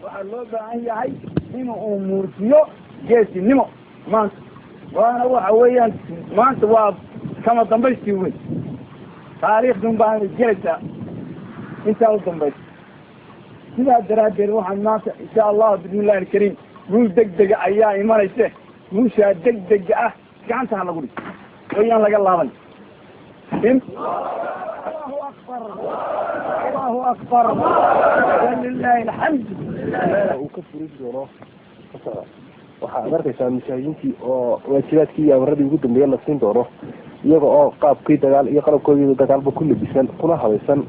وحلو بعين هاي إنه أمورتيو جالس النمو ما وأنا وحويا ما أنت كما ضمبشتي وين تاريخ دنبان الجلسة انت ضمبشت كذا درادير waxaan maanta insha Allah bismillaah kariim ruu degdeg ayaa imanaysa ruusha degdeg ah gacanta lagu dhig ayaan laga laaban Allahu akbar walillahi alhamd oo ka furis doono waxa arkaysaa masaajiintii oo waajibaadkii awaradii ugu dambeeyay la siin doono iyaga oo qaabkii dagaal iyo qalabkoodii dagaalba ku libisan kuna habaysan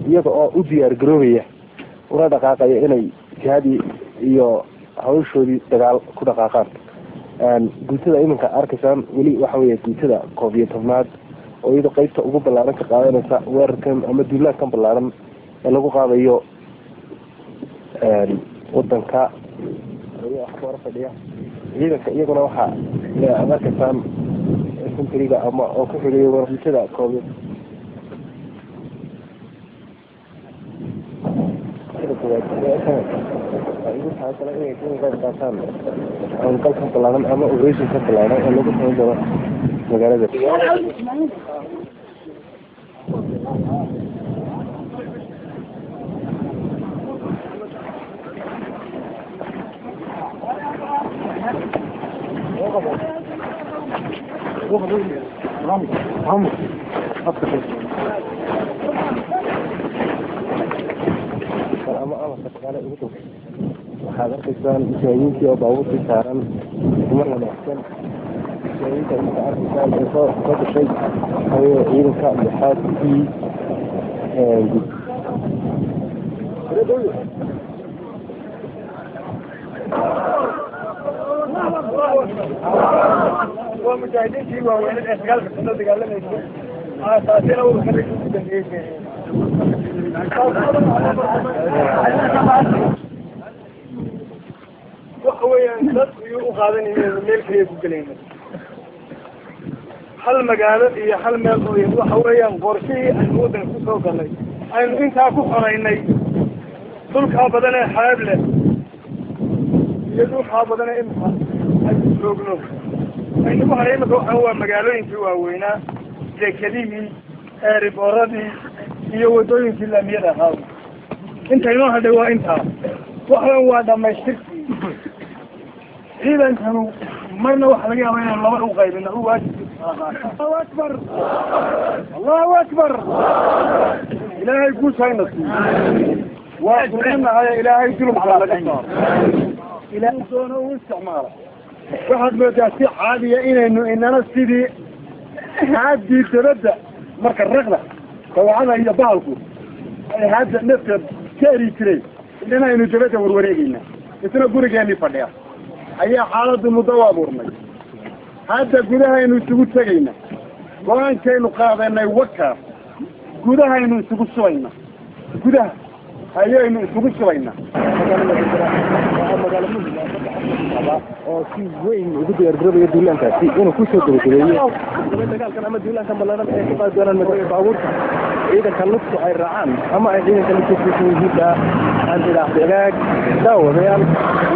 iyaga oo u diyaar garoobaya una dhaqaaqaya inay jihadii iyo hawshoodii dagaal ku dhaqaaqaan guutada iminka arkaysaan weli waxa weeye guutada 11aad oo iyada qaybta ugu ballaaran ka qaadanaysa weerarkan ama duulaankan ballaaran ee lagu qaadayo wadanka iyo axbaar fadhiya ciidanka iyaguna waxa arkaysaan infantryga ama oo ku xiriyo warshada kooban qalkan balaaran ama operation ka balaaran oo lagu soo daro magaalada waxaad arkaysaan masaajiintii oo baabuurtii saaran dumar wanaagsan masaajiinta inta arkaysaan ee soo gashay hawee ciidanka lixaadkii ومجاهدين وين الاشغال في السنه قال لنا اساسين اول خليك وحويان dad u qaadanayeen meel kale ku galeen hal magaalo iyo hal meel oo waxa weeyaan qorshii aan wadan ku soo galnay aynu inta ku qoraynay dhulka badan ee xaab leh iyo dhulka badan ee imka ay joogno aynu ku hareeyno waa magaalooyinkii waaweynaa dekedihii eeriboradii iyo wadooyinkii laamiyada ahaa inta inoo hadhay waa intaa waxaan waa dhamaystir ciidankanu marna waxa laga yaabaa inaan laba u qaybino u waajib Allahu akbar Allahu akbar ilaahay ku saynasi waa durenahay ilaahay dulum kala laga saaro ilaahay doono u isticmaalo waxaad moodaa si caadiya inaynu inana sidii haddii dabadda marka raqda tawacada iyo bahalku ay hadda nafta kaari jiray inaynu dabadda warwareegayna isna gurigeeni fadhiya ayaa xaaladdu muddo abuurnay hadda gudahaynu isugu tegayna go-aankaynu qaadanay waka gudahaynu isugu subayna gudaha ayaynu isugu subayna oo si weyn ugu diyaargaroobayo duulaankaasi inuu ku soo gabagabeeyo dagaalkan ama duulaankan ballaaran ee ka qaadi doonaan magaalada baabuurta ciidanka lugtu ay raacaan ama ay ciidanka lugtu yihiinba aan ilaahdegaag daawadayaal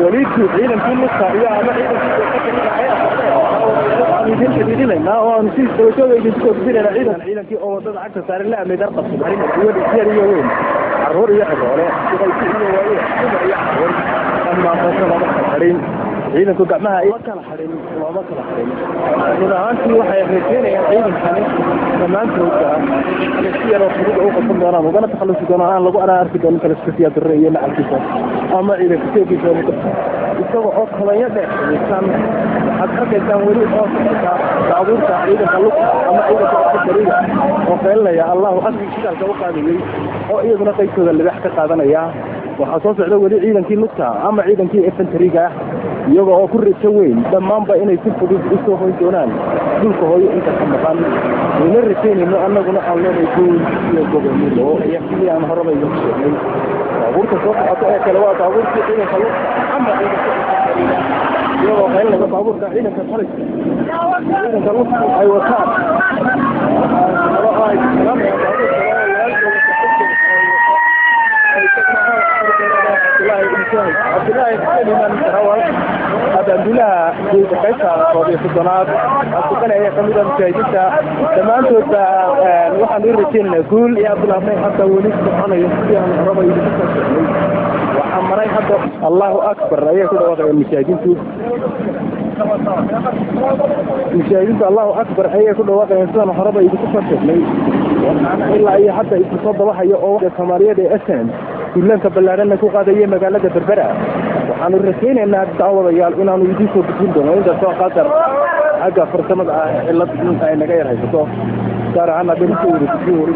welitu ciidankii lugta iyo ama ciidanka oo aan si soo idinku dirayna ciidankii oo wadada cagta saaran la amay darqas arrin iyo weyn carruur iyo xoolo shaqaysi iyo waaye ama qasaba xarin ciidanku gacmaha ay kala xarin laba kala xarin nidaamkii waxay reeynayaan ciidankani dhammaantood si yar oo fudud oo qofkan doonaan ugana takhalusi doonaan aan lagu arki doono kala siyaasadda darre iyo nacabkiisa ama ciidanka teegiisa isagoo oo kala yadheexsan had arkaysaan weli oo socota baabuurta ciidanka lugta ama ciidanka askariga oo qeylaya Allahu akbar shidaalka u qaadayay oo iyaguna qaybtooda libax ka qaadanaya waxaa soo socda weli ciidankii lugta ama ciidankii infantryga iyaga oo ku rito weyn dhammaanba inay si fudud u soo hoy doonaan dhulka hooyo inta ka maqan wayna riteynayno annaguna aan leenay guul iyo gobonnimo iyo sidii aan horeba idin sheegnay baabuurta soo socota ee kale waa baabuurtii ciidanka lugta ama ciidanka iyagoo qeylaya baabuurka ciidanka qolaysa ciidanka lugta ay wataan عبد الله من تروى هذا بلا كيف قضية الضناب أصدقنا هي كمية مشاهدة تمام الواحد يرتين يقول يا عبد الله حتى وليس سبحانه يستطيع أن الرب يدفع وحمري حتى الله أكبر أيه كل وضع المشاهدين مشاهدين الله أكبر أيه كل وضع إنسان الرب يدفع إلا أي حتى يتصدى واحد يقوى الصومالية دي أسهم كلنا كبلارنا كو قادية مقالة بربرة وحانو الرسين إنها تتعوض يال إنانو يديسوا بكل وإن ده سوى خاطر حقا فرسمت إلا تنسى غير هاي سوى صار عنا بنسور بسور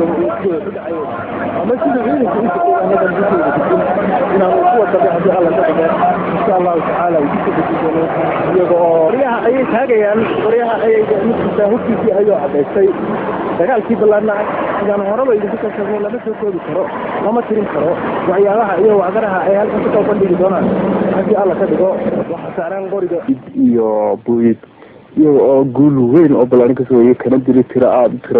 وما سيدو عيني كنسوا هذا البسور بسور إنانو قوة طبيعة دي الله تعالى إن شاء الله تعالى يديسوا بسور يقول رياها أي تاقيان ورياها أي مثل تاهوكي في أيها عبايستي dagaalkii ballaadnaa sidaan horaba idinku kasabnay lama soo koobi karo lama tirin karo waxyaabaha iyo wacdaraha ay halkan ku soo bandhigi doonaan haddii alla ka dhigo waxa saaran qoriga iyo buuyid iyo oo guul weyn oo ballaarin kasoo wayay kana dili tira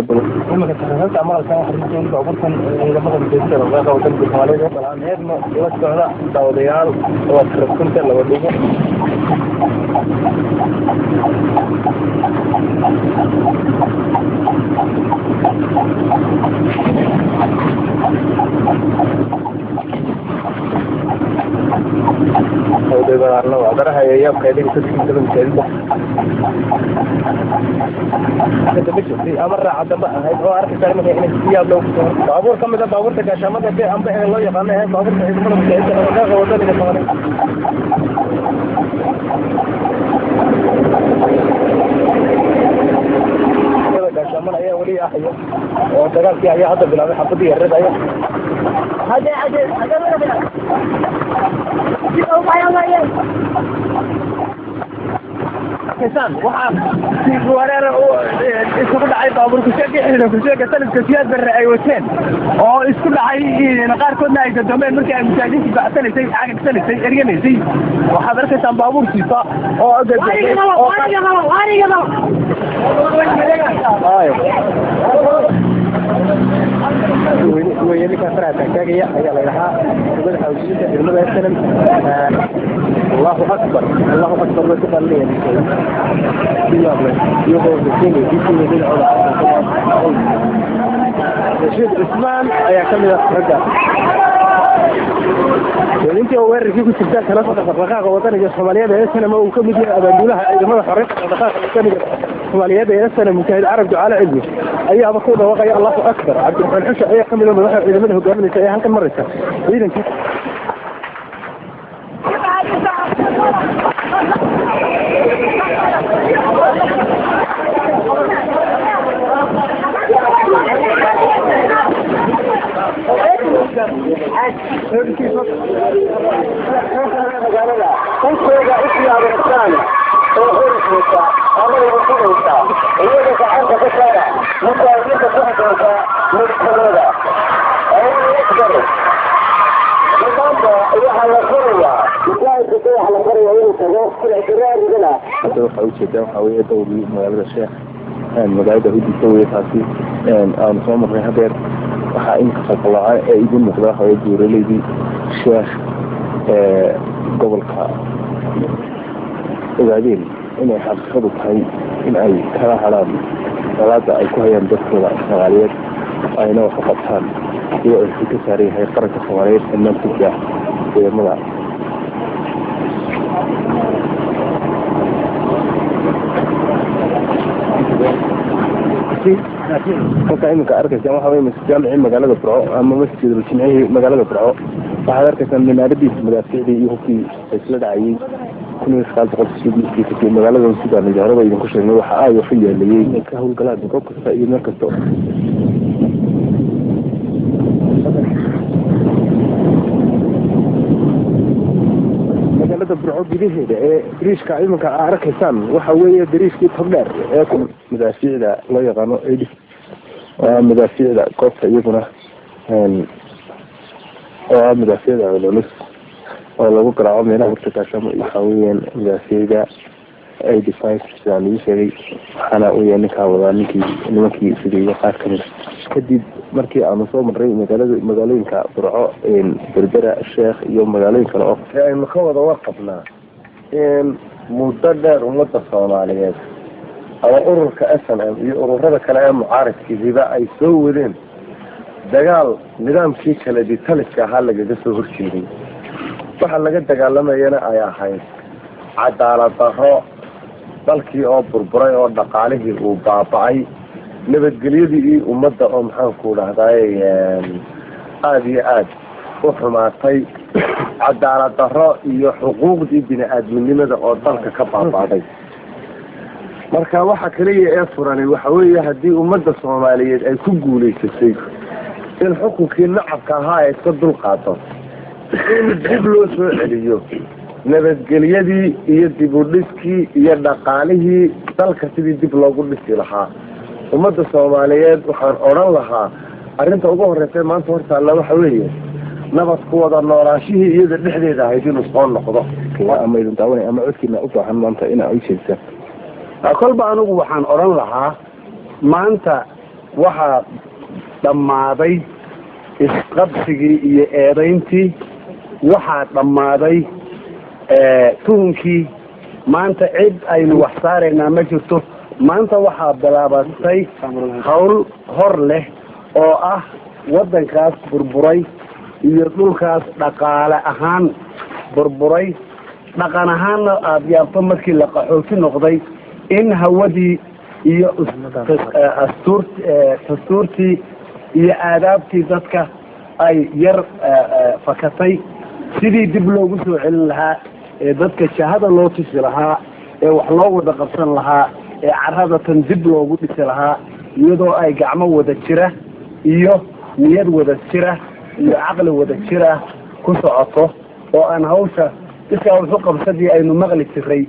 badan imaka tarafta amalkan waxa lagu soo burtan ciidamada midaysan oo qaado dalka Soomaaliya balaaneedna iyo socda dawadayaal oo tarafta laba dhigo هذا الله وعذرها يا قيدين تسكين كلام كلمة هذا بيشوف في أمر عدم هاي هو عارف كلام يعني سياب لو بابور كم إذا بابور تكاشمة ده أم به الله يقام هاي بابور تهيبنا بكيس أنا ده غوضة اللي كمان كاشمة هي ولي أحياء وتقال في أحياء هذا بلا حبتي الرد أيه هذا كسان وحاب في ورير isku dhacay baaburku sheegay ku sheegay sanadka siyaad bar ay wateen oo isku dhacay qaar koodna ay dadameen markii ay musaadinti baaxsanaysay xaaqsanaysay erganaysay waxa arkaysan baaburkiisa oo ويلي كثرة تكاجية هي لها وبدأ حوجية المدى السلام الله أكبر الله أكبر وتقال لي يقول بسيني بسيني بالعلا رشيد عثمان يعتمد رجع وانت وين فيكم تبدا ثلاثه دقائق وطنيه الصوماليه بيسنا ما وكم دي ابندولها ايدمada xorriyada دقائق وطنيه الصوماليه بيسنا مشاهد عرب على علمي اي ابقود وقي الله اكبر عبد الرحمن حشه اي كمل مدح ايدمada hogaaminaysa ay halkan maraysa ciidanka magaalada hudisa way taasi aan soo marnay hadeer waxaa in qalqalaa ee idin muuqda hawada duuraleydii sheekh gobolka ogaadeen inay xaqiiqadu tahay in ay kala hadhaan salaada ay ku hayaan dadkooda Soomaaliyeed ayna wax u qabtaan iyo ay ka saaran yahay qaranka Soomaaliyeed dhammaantiisa ciidamada halka iminka arkaysa waxa weeye masjidka magaalada Burco ama masjidka Jimcihi magaalada Burco waxaad arkaysaa minaaradiisa madaafiicdii iyo hubkii isla dhacayay kunii qaalqabsigiisa magaalada sida nidaarada idinku sheegnay waxa ay wax yeelayay ka howlgalaan goob kasta iyo meel kasta magaalada Burco gudaheeda ee biriishka iminka arkaysaan waxa weeye biriishkii togdheer ee madaafiicda loo yaqaano ADF madaafiicda goobta iyaguna madaafiicda culus oo lagu garaaco meelaha urtakaashamo waxa weeyaan madaafiicda 85 sidaan lagu sheegay waxaana uu yahay ninkaa wadaa nimankii isugayay qaar kamid kadib markii aanu soo marray magaalooyinka burco berbera sheekh iyo magaalooyin kale oo aynu ka wada warqabnaa muddo dheer ummadda soomaaliyeed ama ururka SNM iyo ururada kale ee mucaaradkiiba ay soo wadeen dagaal nidaamkii kale ditaliska ahaa lagaga soo horjeeday waxa laga dagaalamayana ay ahayd cadaalad darro dalkii oo burburay oo dhaqaalihii uu baaba'ay nabadgelyadii ummadda oo maxaanku dhahdaay aada iyo aada u xumaatay cadaalad darro iyo xuquuqdii bini-aadminimada oo dalka ka baaba'day marka waxa kaliya ee furani waxa weeye haddii ummadda soomaaliyeed ay ku guulaysatay in xukunkii nacabka ahaa ay iska dulqaato in dib loo soo celiyo nabadgelyadii iyo dib u dhiskii iyo dhaqaalihii dalka sidii dib loogu dhisi lahaa ummadda soomaaliyeed waxaan odhan lahaa arrinta ugu horreysay maanta hortaalla waxa weeye nabad ku wada noolaashihii iyada dhexdeeda ahayd inuu soo noqdo ama idin daawanay ama codkiina u baahan maanta inaa u jeedsa kolba anigu waxaan odhan lahaa maanta waxaa dhammaaday isqabsigii iyo eedayntii waxaa dhammaaday tuhunkii maanta cid aynu wax saaraynaa ma jirto maanta waxaa bilaabatay hawl hor leh oo ah waddankaas burburay iyo dhulkaas dhaqaale ahaan burburay dhaqan ahaanna aada yaabto markii la qaxooti noqday in hawadii iyo dastuurtii iyo aadaabtii dadka ay yar fakatay sidii dib loogu soo celin lahaa ee dadka shahada loo tusi lahaa ee wax loo wada qabsan lahaa ee caradatan dib loogu dhisi lahaa iyadoo ay gacmo wada jira iyo niyad wada jira iyo caqli wada jira ku socoto oo aan hawsha iskaa wuxu qabsadii aynu maqli jiray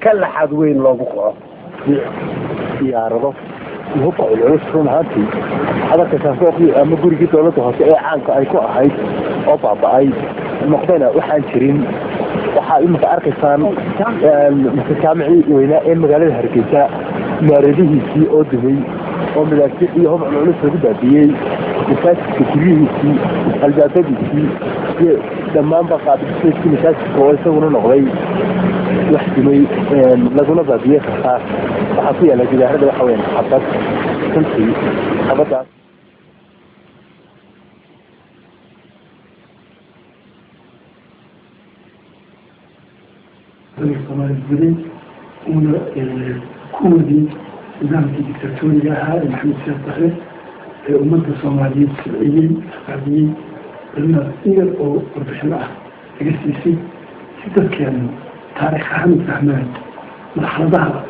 ka laxaad weyn loogu kaco diyaarado hubka culculus run ahaantii hadalkasaasooqii ama gurigii dowladda hoose ee caanka ay ku ahayd oo baaba'ay noqdayna waxaan jirin waxaa imika arkaysaan jaamicii weynaa ee magaalada hargeysa maaradihiisii oo dumay oo madaafiic iyo hub culculus lagu baabiyey masaajidka guryihiisii albaabadiisii iyo dhammaanba qaabisayskii masaajidka oo isaguna noqday wax dumay laguna baabiyey khasaar waxaa ku yaala gidaarada waxa weyan xabad runtii xabadaas الصوماليين كودي نظام ديكتاتوري هذا محمد سيد طاهر أمة الصوماليين السبعيين السعوديين المصير أو ربحنا السيسي ستة كانوا تاريخ أهم فهمان مرحلتها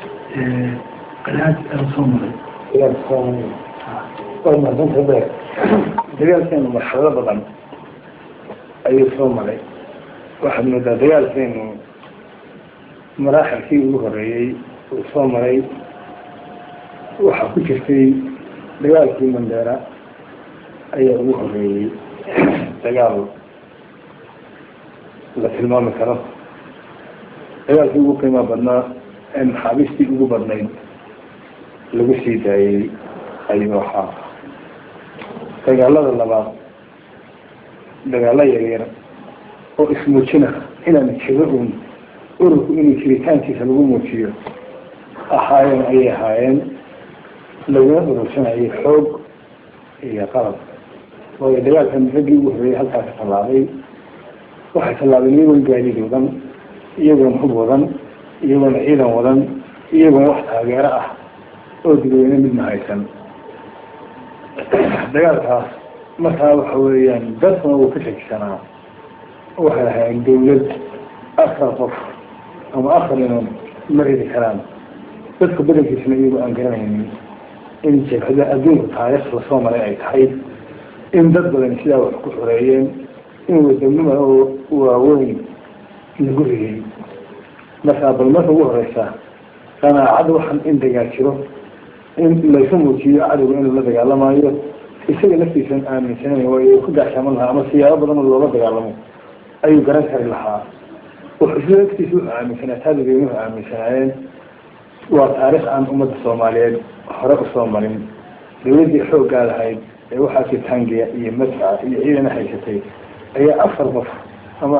قناة الصومالي والله كنت هذاك ديال كانوا مرحلة بضم أي صومالي واحد من ديال كانوا مراحل فيه وهريي وصومالي waxaa ku jirtay dagaalkii Mandera ayaa ugu horeeyay dagaal la tilmaami karo dagaalkii ugu qiimo badnaa ee maxaabiistii ugu badnayd lagu sii daayay ayuu ahaa dagaalada labaad dagaalo yaryar oo ismuujina inaan jiro ururku inuu jiritaankiisa lagu muujiyo ahaayeen ayay ahaayeen laguna urursanayay xoog iyo qalab waayo dagaalkan raggii ugu horreeyay halkaasi tallaabay waxay tallaabeen iyagoon gaadiid wadan iyagoon hub wadan iyagoon ciidan wadan iyagoon wax taageero ah oo dadweyne midna haysan dagaalkaas markaa waxa weeyaan dadkuna uu ka sheegsanaa waxay ahaayeen dawlad afar qof ama afar inon ma ridi karaan dadka badankiisna iyagoo aan garanaynin in jabhada adduunka taariikh lasoo maray ay tahay in dad badan sidaa wax ku xoreeyeen in wadamada oo waaweyn lagu rigay markaa bal marka ugu horeysa qanaacad waxan in dagaal jiro in laysu muujiyo cadowga inuu la dagaalamayo isaga naftiisan aaminsanayn waayo ku daaxshaman lahaa ama siyaabo badan oo loola dagaalamo ayuu garan kari lahaa wuxuu sida agtiisa wuxuu aaminsanaa taadageynuhu aaminsanaayeen وتاريخ عن أمة الصوماليين حرق الصوماليين لودي حوق على هاي وحاسي تانجيا يمسع يعيلنا حيشتي هي أكثر مفهوم